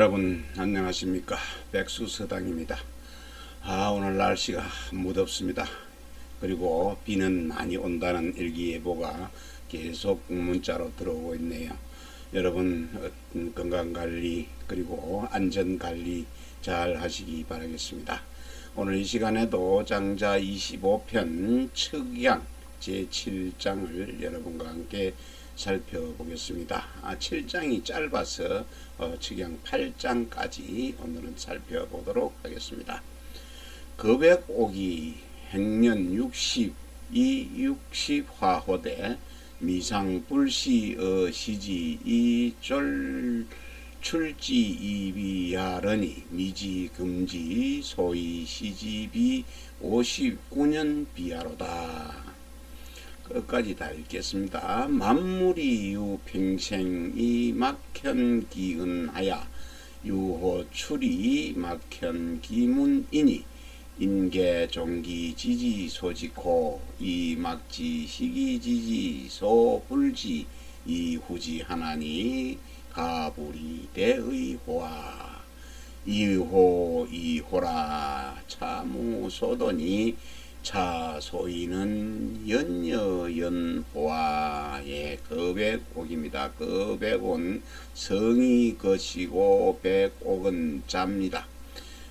여러분 안녕하십니까. 백수서당입니다. 오늘 날씨가 무덥습니다. 그리고 비는 많이 온다는 일기예보가 계속 문자로 들어오고 있네요. 여러분 건강관리 그리고 안전관리 잘 하시기 바라겠습니다. 오늘 이 시간에도 장자 25편 측양 제7장을 여러분과 함께 살펴보겠습니다. 7장이 짧아서 측양 8장까지 오늘은 살펴보도록 하겠습니다. 거백오기 행년 60화호대 미상불시의 시지 출지이비하러니 미지금지 소위 시지비 59년 비하로다. 끝까지 다 읽겠습니다. 만물이 유평생이 막현기은하야 유호출이 막현기문이니 인계종기 지지소직호 이막지시기지지 소불지 이후지하나니 가불이대의호아 이호이호라 차무소도니 차소이는 연여연호아의 거백옥입니다. 거백은 성이 것이고 백옥은 자입니다.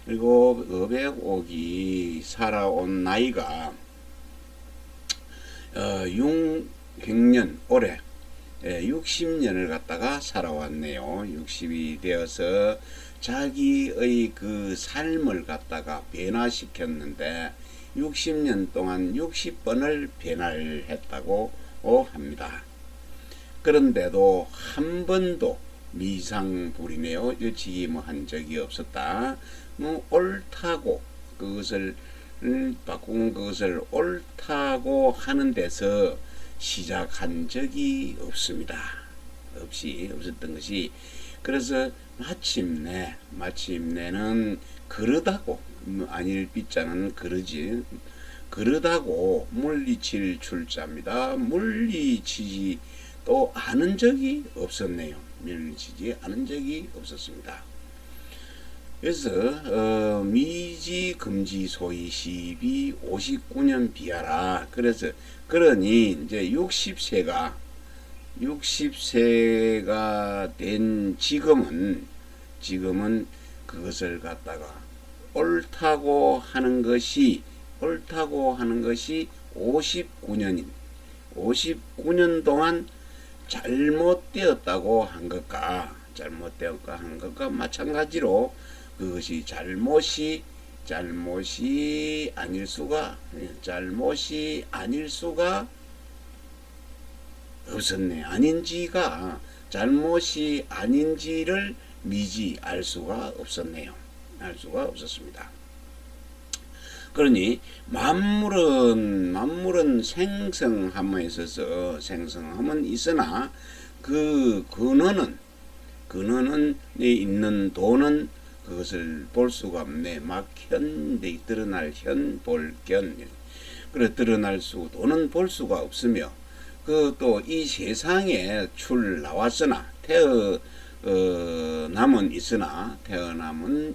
그리고 거백옥이 살아온 나이가 흉년 올해 60년을 갖다가 살아왔네요. 60이 되어서 자기의 그 삶을 갖다가 변화시켰는데 60년 동안 60번을 변화를 했다고 합니다. 그런데도 한 번도 미상불이네요. 일찍이 한 적이 없었다. 옳다고 그것을 바꾼 것을 옳다고 하는 데서 시작한 적이 없습니다. 없었던 것이 그래서 마침내는 그러다고 아닐 빗자는 그러지 그러다고 물리칠 출자입니다. 물리치지 또 않은 적이 없었네요. 물리치지 않은 적이 없었습니다. 그래서 미지금지 소위 시비 59년 비하라. 그래서 그러니 이제 60세가 된 지금은 그것을 갖다가 옳다고 하는 것이 59년 동안 잘못되었다고 한 것과 마찬가지로 그것이 잘못이 아닐 수가 없었네. 잘못이 아닌지를 미지 알 수가 없었네요. 알 수가 없었습니다. 그러니 만물은 생성함에 있어서 생성함은 있으나 그 근원은 있는 도는 그것을 볼 수가 없네. 드러날 현볼견. 그래 드러날 도는 볼 수가 없으며 그 또 이 세상에 나왔으나 태어남은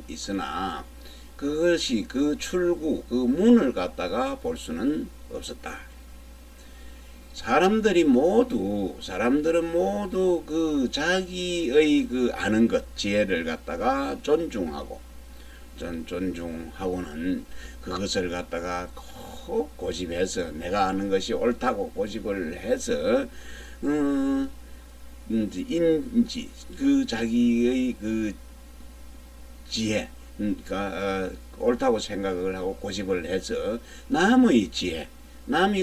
있으나 그것이 그 출구 그 문을 갖다가 볼 수는 없었다. 사람들은 모두 그 자기의 그 아는 것 지혜를 갖다가 존중하고는 그것을 갖다가 꼭 고집해서 내가 아는 것이 옳다고 고집을 해서 인지 그 자기의 그 지혜 옳다고 생각을 하고 고집을 해서 남이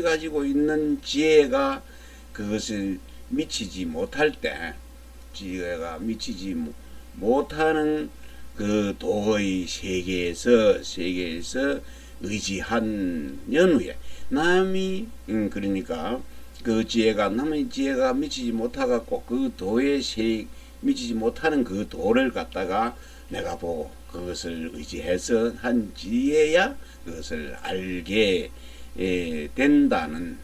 가지고 있는 지혜가 그것을 미치지 못할 때 지혜가 미치지 못하는 그 도의 세계에서 의지한 연후에 남이 그러니까 그 남의 지혜가 미치지 못하고 그 도에 미치지 못하는 그 도를 갖다가 내가 보고 그것을 의지해서 한 지혜야 그것을 알게 된다는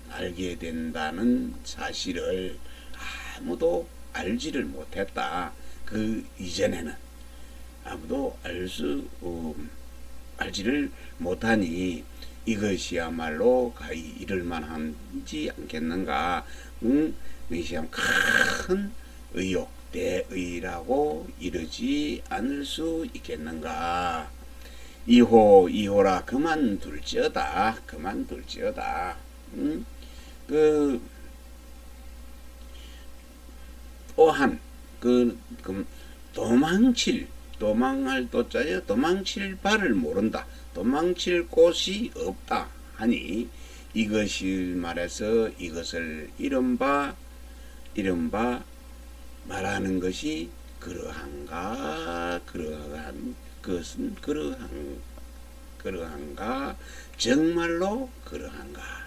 사실을 아무도 알지를 못했다. 그 이전에는 아무도 알지를 못하니 이것이야말로 가히 이를 만하지 않겠는가. 이것이 큰 의욕, 대의라고 이르지 않을 수 있겠는가. 이호라 그만둘지어다. 또한 도망할 도자에 도망칠 바를 모른다. 도망칠 곳이 없다 하니 이것을 말해서 이것을 이른바 말하는 것이 그러한가. 그것은 그러한가. 정말로 그러한가.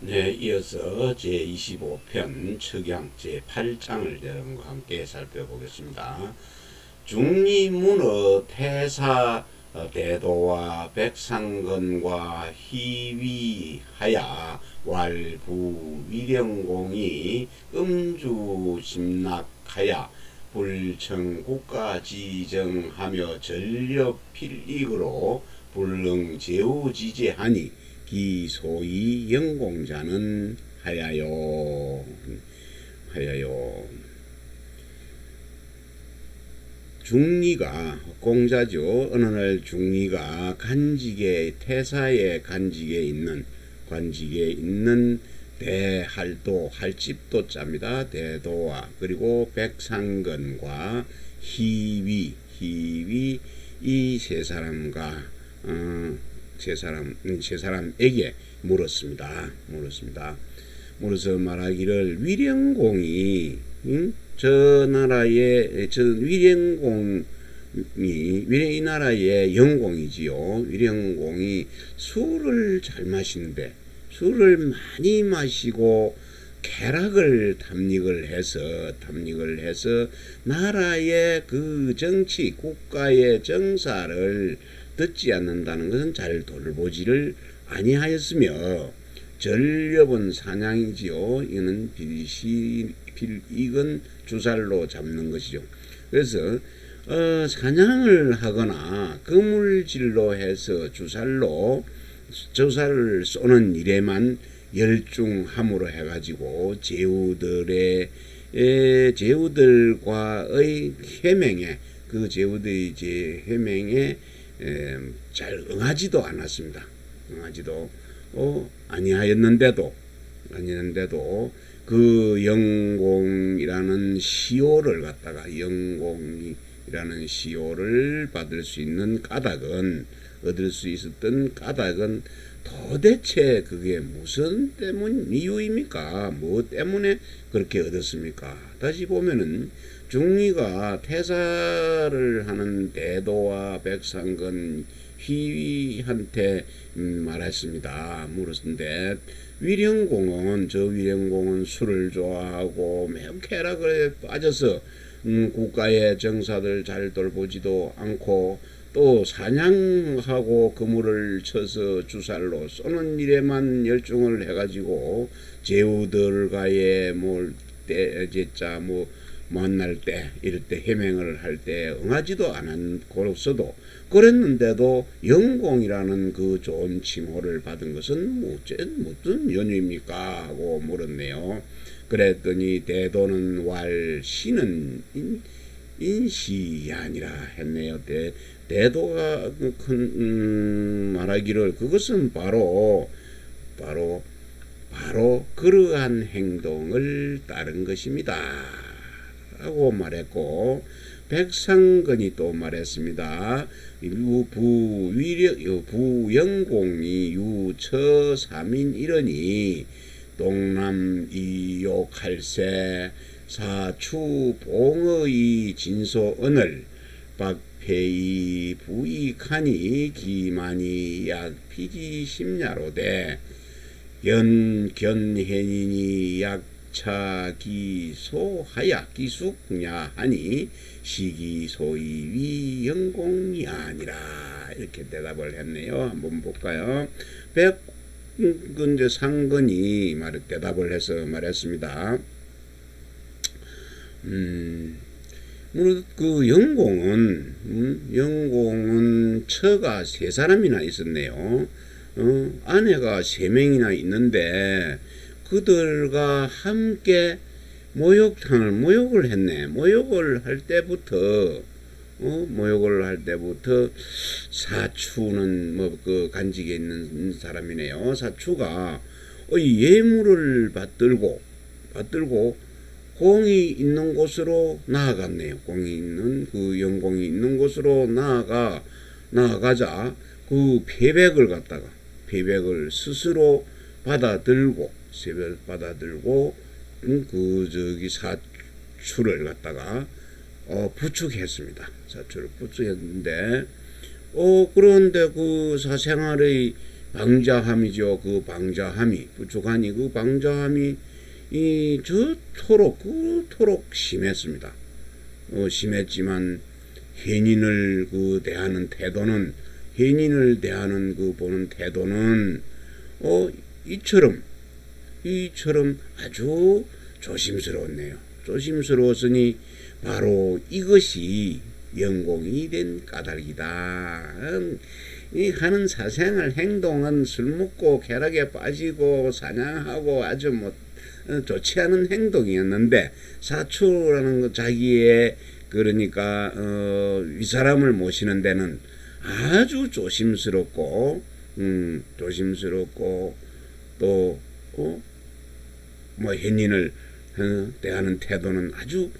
네, 이어서 제25편 척양 제8장을 여러분과 함께 살펴보겠습니다. 중리문어 태사 대도와 백상건과 희위하야 왈부 위령공이 음주심락하야 불청국가지정하며 전력필익으로 불능제우지제하니 기소이 영공자는 하야요. 중리가 공자죠. 어느 날 중리가 태사의 관직에 있는 대할도 할집도 짭니다. 대도와 그리고 백상건과 희위 이 세 사람에게 물었습니다. 물어서 말하기를 위령공이 이 나라의 영공이지요. 위령공이 술을 잘 마시는데 술을 많이 마시고 쾌락을 탐닉을 해서 나라의 그 정치 국가의 정사를 듣지 않는다는 것은 잘 돌보지를 아니하였으며 전렵은 사냥이지요. 이거는 필익은 주살로 잡는 것이죠. 그래서 사냥을 하거나 그물질로 해서 주사를 쏘는 일에만 열중함으로 해가지고 제후들과의 해맹에 제후들의 해맹에 잘 응하지도 않았습니다. 아니하였는데도 그 영공이라는 시호를 받을 수 있는 얻을 수 있었던 까닭은 도대체 그게 무슨 이유입니까? 뭐 때문에 그렇게 얻었습니까? 다시 보면은 중리가 태사를 하는 대도와 백상건 희위한테 말했습니다. 물었는데 위령공은 술을 좋아하고 매우 쾌락에 빠져서 국가의 정사들 잘 돌보지도 않고 또 사냥하고 그물을 쳐서 주살로 쏘는 일에만 열중을 해가지고 제후들과의 만날 때 이럴 때 해맹을 할 때 응하지도 않았고서도 그랬는데도 영공이라는 그 좋은 칭호를 받은 것은 무슨 연유입니까? 하고 물었네요. 그랬더니 대도는 시는 인시이 아니라 했네요. 대도가 말하기를 그것은 바로 그러한 행동을 따른 것입니다. 라고 말했고 백상건이 또 말했습니다. 부영공이 유처삼인 이러니 동남이욕할세 사추봉의 진소언을 박폐이 부익하니 기만이 약피지심야로되 견해니니 약차기소하야 기숙냐 하니 시기소이 위영공이 아니라 이렇게 대답을 했네요. 한번 볼까요? 상건이 대답을 해서 말했습니다. 그 영공은 처가 3사람이나 있었네요. 아내가 3명이나 있는데 그들과 함께 모욕을 했네. 모욕을 할 때부터 사추는 그 간직에 있는 사람이네요. 사추가 예물을 받들고 공이 있는 곳으로 나아갔네요. 공이 있는 그 영공이 있는 곳으로 나아가자 그 패백을 스스로 받아들고 사추를 갖다가 부축했습니다. 사추를 부축했는데 그런데 그 사생활의 방자함이죠. 그 방자함이 부축하니 그 방자함이 그토록 심했습니다. 심했지만 해인을 대하는 태도는 보는 태도는 이처럼 아주 조심스러웠네요. 조심스러웠으니 바로 이것이 영공이 된 까닭이다. 이 하는 사생활 행동은 술 먹고 쾌락에 빠지고 사냥하고 아주 좋지 않은 행동이었는데 사추라는 거 자기의 그러니까 윗사람을 모시는 데는 아주 조심스럽고 또 현인을 대하는 태도는 아주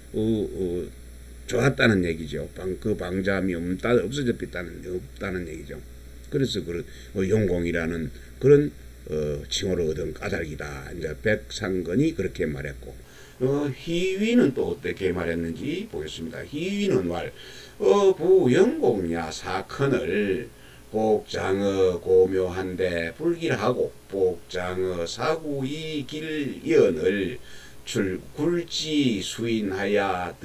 좋았다는 얘기죠. 그 방자함이 없다는 얘기죠. 그래서 용공이라는 그런 칭호를 얻은 까닭이다. 이제 백상건이 그렇게 말했고, 희위는 또 어떻게 말했는지 보겠습니다. 희위는 부영공야 사건을 복장어 고묘한데 불길하고 복장어 사구이 길연을 굴지 수인하야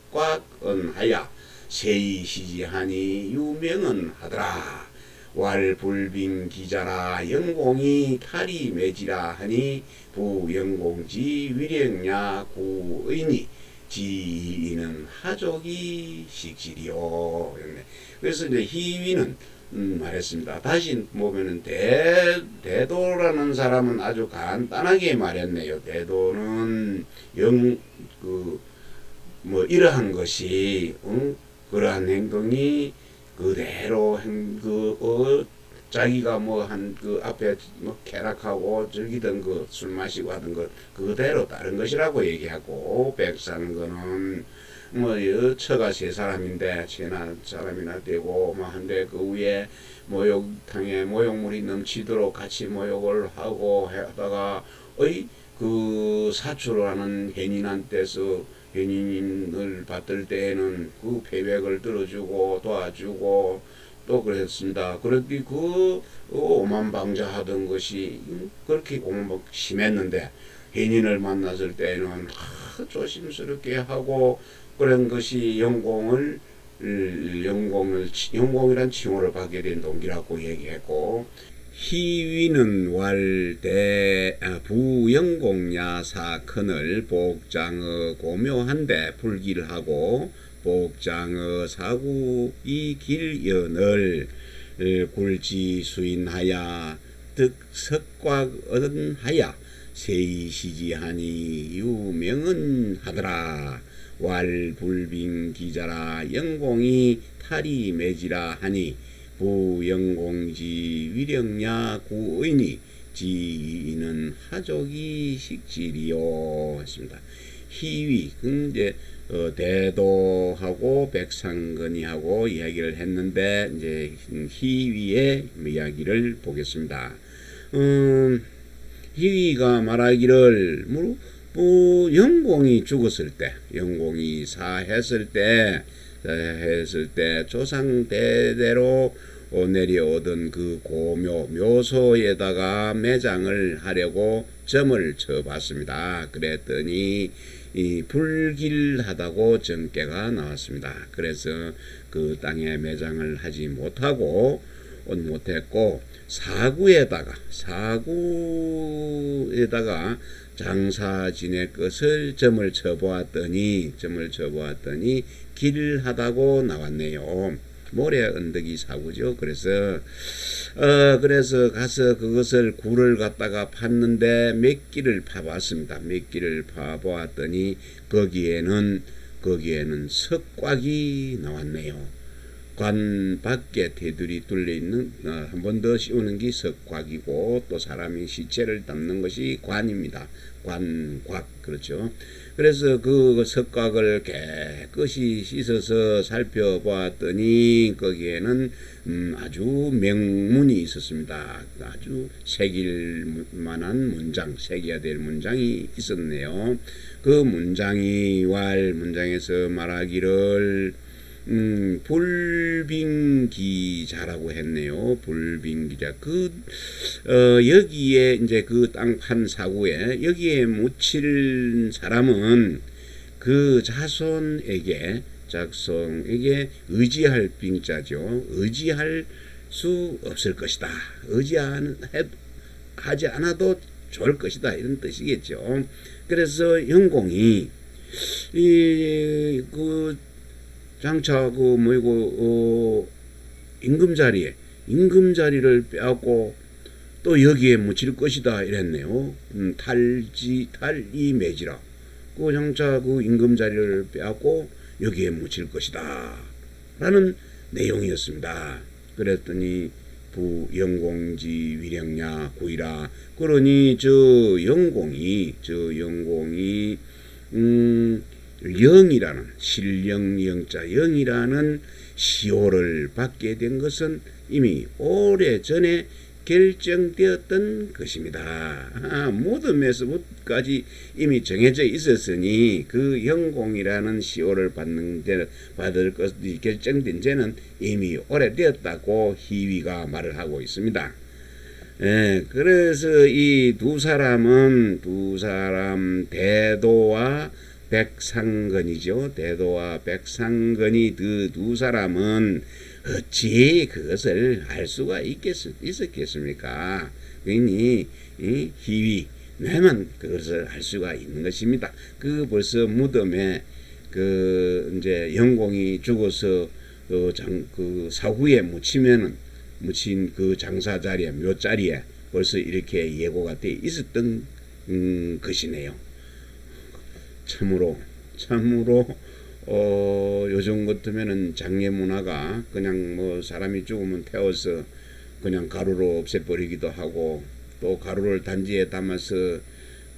득석곽언하야 세이시지하니 유명은 하더라. 왈불빙 기자라 영공이 탈이 매지라 하니 부영공지 위령야 구의니 지인은 하족이 식질이요. 그래서 이제 희위는 말했습니다. 다시 보면은 대도라는 사람은 아주 간단하게 말했네요. 대도는 이러한 것이 그러한 행동이 그대로 자기가 앞에 쾌락하고 즐기던 술 마시고 하던 것 그대로 다른 것이라고 얘기하고, 백상거는 처가 3사람인데 세나 사람이나 되고 한데 그 위에 모욕탕에 모욕물이 넘치도록 같이 모욕을 하고 하다가 그 사추를 하는 현인한테서 현인을 받들 때에는 그 패백을 들어주고 도와주고 또 그랬습니다. 그렇게 오만방자하던 것이 그렇게 심했는데 현인을 만났을 때에는 조심스럽게 하고 그런 것이 영공이란 칭호를 받게 된 동기라고 얘기했고, 희위는 부영공야 사건을 복장어 고묘한데 불길하고 복장어 사구 이 길연을 굴지 수인하야 득석곽언하야 세이시지하니 유명은 하더라. 왈불빙 기자라 영공이 탈이 매지라 하니 부영공지 위령야 구의니 지인은 하족이 식질이요 했습니다. 희위 이제 대도하고 백상건이하고 이야기를 했는데 이제 희위의 이야기를 보겠습니다. 희위가 말하기를 영공이 죽었을 때, 영공이 사했을 때 조상 대대로 내려오던 그 묘소에다가 매장을 하려고 점을 쳐봤습니다. 그랬더니 불길하다고 전께가 나왔습니다. 그래서 그 땅에 매장을 하지 못했고 사구에다가 장사 지낼 것을 점을 쳐보았더니 길하다고 나왔네요. 모래 언덕이 사구죠. 그래서 가서 그것을 굴을 갖다가 팠는데 몇 끼를 파봤습니다. 몇 끼를 파보았더니 거기에는 석곽이 나왔네요. 관 밖에 테두리 뚫려 있는 한 번 더 씌우는 게 석곽이고, 또 사람이 시체를 담는 것이 관입니다. 관곽, 그렇죠. 그래서 그 석곽을 깨끗이 씻어서 살펴보았더니 거기에는 아주 명문이 있었습니다. 아주 새길 만한 문장, 새겨야 될 문장이 있었네요. 그 문장에서 말하기를 불빙기자라고 했네요. 불빙기자. 여기에 이제 그 땅 판 사구에 여기에 묻힐 사람은 그 자손에게 의지할 빙자죠. 의지할 수 없을 것이다. 하지 않아도 좋을 것이다. 이런 뜻이겠죠. 그래서 영공이 장차 임금자리를 빼앗고 또 여기에 묻힐 것이다 이랬네요. 탈이 매지라. 장차 임금자리를 빼앗고 여기에 묻힐 것이다 라는 내용이었습니다. 그랬더니 영공지 위령냐 구이라. 그러니 영공이 영이라는 신령영자 영이라는 시호를 받게 된 것은 이미 오래전에 결정되었던 것입니다. 무덤에서부터까지 이미 정해져 있었으니 그 영공이라는 시호를 받을 것이 결정된 죄는 이미 오래되었다고 희위가 말을 하고 있습니다. 그래서 이 두 사람 대도와 백상건이죠. 대도와 백상건이 그 두 사람은 어찌 그것을 알 수가 있었겠습니까? 그러니 희위 내만 그것을 알 수가 있는 것입니다. 벌써 무덤에 이제 영공이 죽어서 사후에 묻힌 그 장사 자리에 묘자리에 벌써 이렇게 예고가 돼 있었던 것이네요. 참으로 요즘 같으면은 장례 문화가 그냥 사람이 죽으면 태워서 그냥 가루로 없애버리기도 하고, 또 가루를 단지에 담아서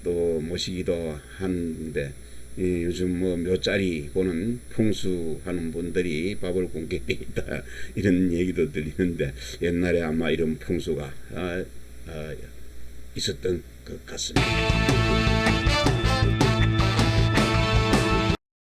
또 모시기도 하는데, 요즘 묘자리고는 풍수하는 분들이 밥을 굶게 돼 있다 이런 얘기도 들리는데, 옛날에 아마 이런 풍수가 있었던 것 같습니다.